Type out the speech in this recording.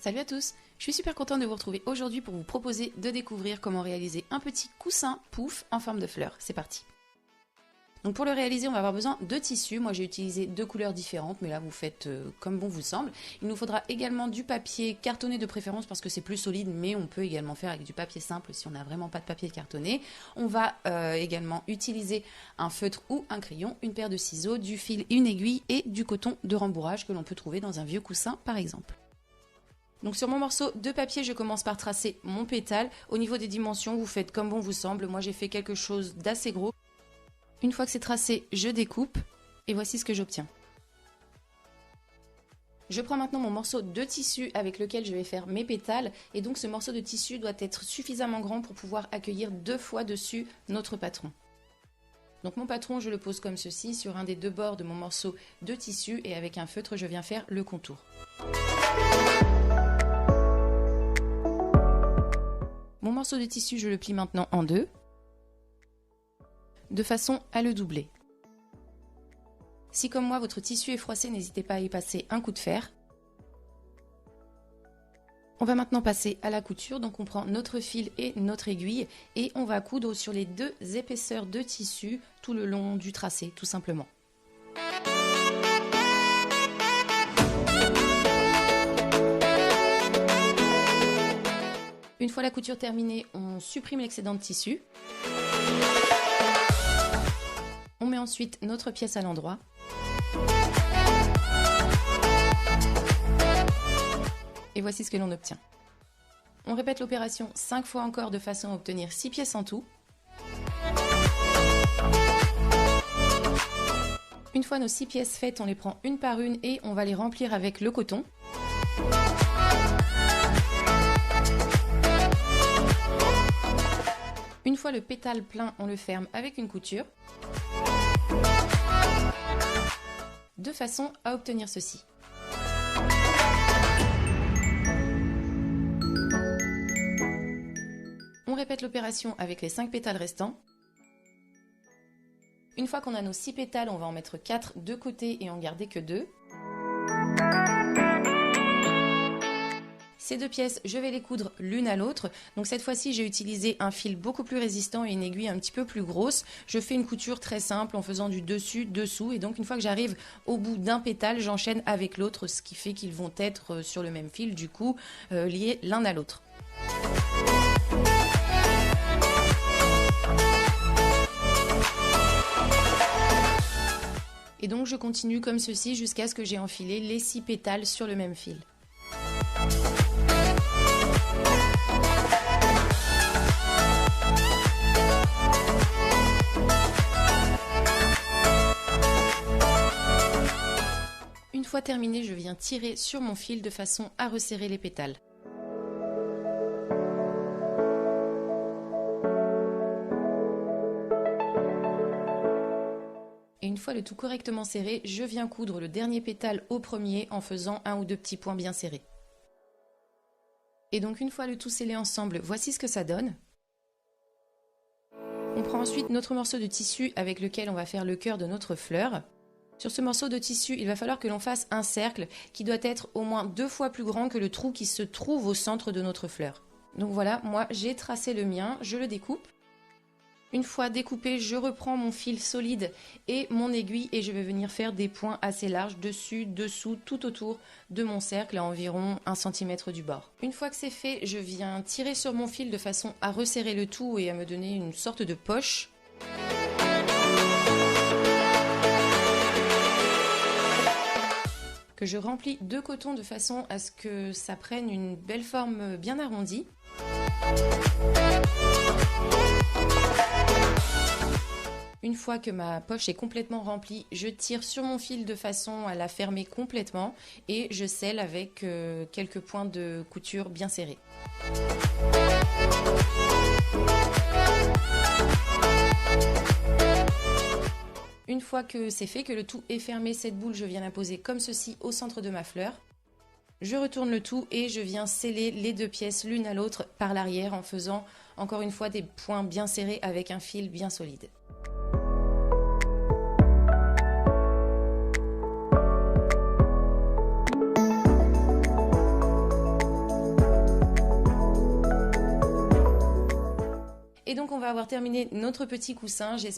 Salut à tous, je suis super contente de vous retrouver aujourd'hui pour vous proposer de découvrir comment réaliser un petit coussin pouf en forme de fleur. C'est parti. Donc pour le réaliser, on va avoir besoin de tissus. Moi j'ai utilisé 2 couleurs différentes, mais là vous faites comme bon vous semble. Il nous faudra également du papier cartonné de préférence parce que c'est plus solide, mais on peut également faire avec du papier simple si on n'a vraiment pas de papier cartonné. On va également utiliser un feutre ou un crayon, une paire de ciseaux, du fil, une aiguille et du coton de rembourrage que l'on peut trouver dans un vieux coussin par exemple. Donc sur mon morceau de papier, je commence par tracer mon pétale. Au niveau des dimensions, vous faites comme bon vous semble. Moi j'ai fait quelque chose d'assez gros. Une fois que c'est tracé, je découpe et voici ce que j'obtiens. Je prends maintenant mon morceau de tissu avec lequel je vais faire mes pétales et donc ce morceau de tissu doit être suffisamment grand pour pouvoir accueillir 2 fois dessus notre patron. Donc mon patron, je le pose comme ceci sur un des 2 bords de mon morceau de tissu et avec un feutre, je viens faire le contour. Mon morceau de tissu, je le plie maintenant en 2, de façon à le doubler. Si comme moi, votre tissu est froissé, n'hésitez pas à y passer un coup de fer. On va maintenant passer à la couture, donc on prend notre fil et notre aiguille et on va coudre sur les 2 épaisseurs de tissu tout le long du tracé, tout simplement. Une fois la couture terminée, on supprime l'excédent de tissu. On met ensuite notre pièce à l'endroit. Et voici ce que l'on obtient. On répète l'opération 5 fois encore de façon à obtenir 6 pièces en tout. Une fois nos 6 pièces faites, on les prend une par une et on va les remplir avec le coton. Une fois le pétale plein, on le ferme avec une couture, de façon à obtenir ceci. On répète l'opération avec les 5 pétales restants. Une fois qu'on a nos 6 pétales, on va en mettre 4 de côté et en garder que 2. Ces 2 pièces, je vais les coudre l'une à l'autre. Donc cette fois-ci, j'ai utilisé un fil beaucoup plus résistant et une aiguille un petit peu plus grosse. Je fais une couture très simple en faisant du dessus-dessous. Et donc une fois que j'arrive au bout d'un pétale, j'enchaîne avec l'autre, ce qui fait qu'ils vont être sur le même fil, du coup, liés l'un à l'autre. Et donc je continue comme ceci jusqu'à ce que j'ai enfilé les 6 pétales sur le même fil. Une fois terminé, je viens tirer sur mon fil de façon à resserrer les pétales. Et une fois le tout correctement serré, je viens coudre le dernier pétale au premier en faisant 1 ou 2 petits points bien serrés. Et donc une fois le tout scellé ensemble, voici ce que ça donne. On prend ensuite notre morceau de tissu avec lequel on va faire le cœur de notre fleur. Sur ce morceau de tissu, il va falloir que l'on fasse un cercle qui doit être au moins 2 fois plus grand que le trou qui se trouve au centre de notre fleur. Donc voilà, moi j'ai tracé le mien, je le découpe. Une fois découpé, je reprends mon fil solide et mon aiguille et je vais venir faire des points assez larges dessus, dessous, tout autour de mon cercle à environ 1 cm du bord. Une fois que c'est fait, je viens tirer sur mon fil de façon à resserrer le tout et à me donner une sorte de poche. Que je remplis de coton de façon à ce que ça prenne une belle forme bien arrondie. Une fois que ma poche est complètement remplie, je tire sur mon fil de façon à la fermer complètement et je scelle avec quelques points de couture bien serrés. Une fois que c'est fait, que le tout est fermé, cette boule, je viens la poser comme ceci au centre de ma fleur. Je retourne le tout et je viens sceller les 2 pièces l'une à l'autre par l'arrière en faisant encore une fois des points bien serrés avec un fil bien solide. Et donc on va avoir terminé notre petit coussin. J'espère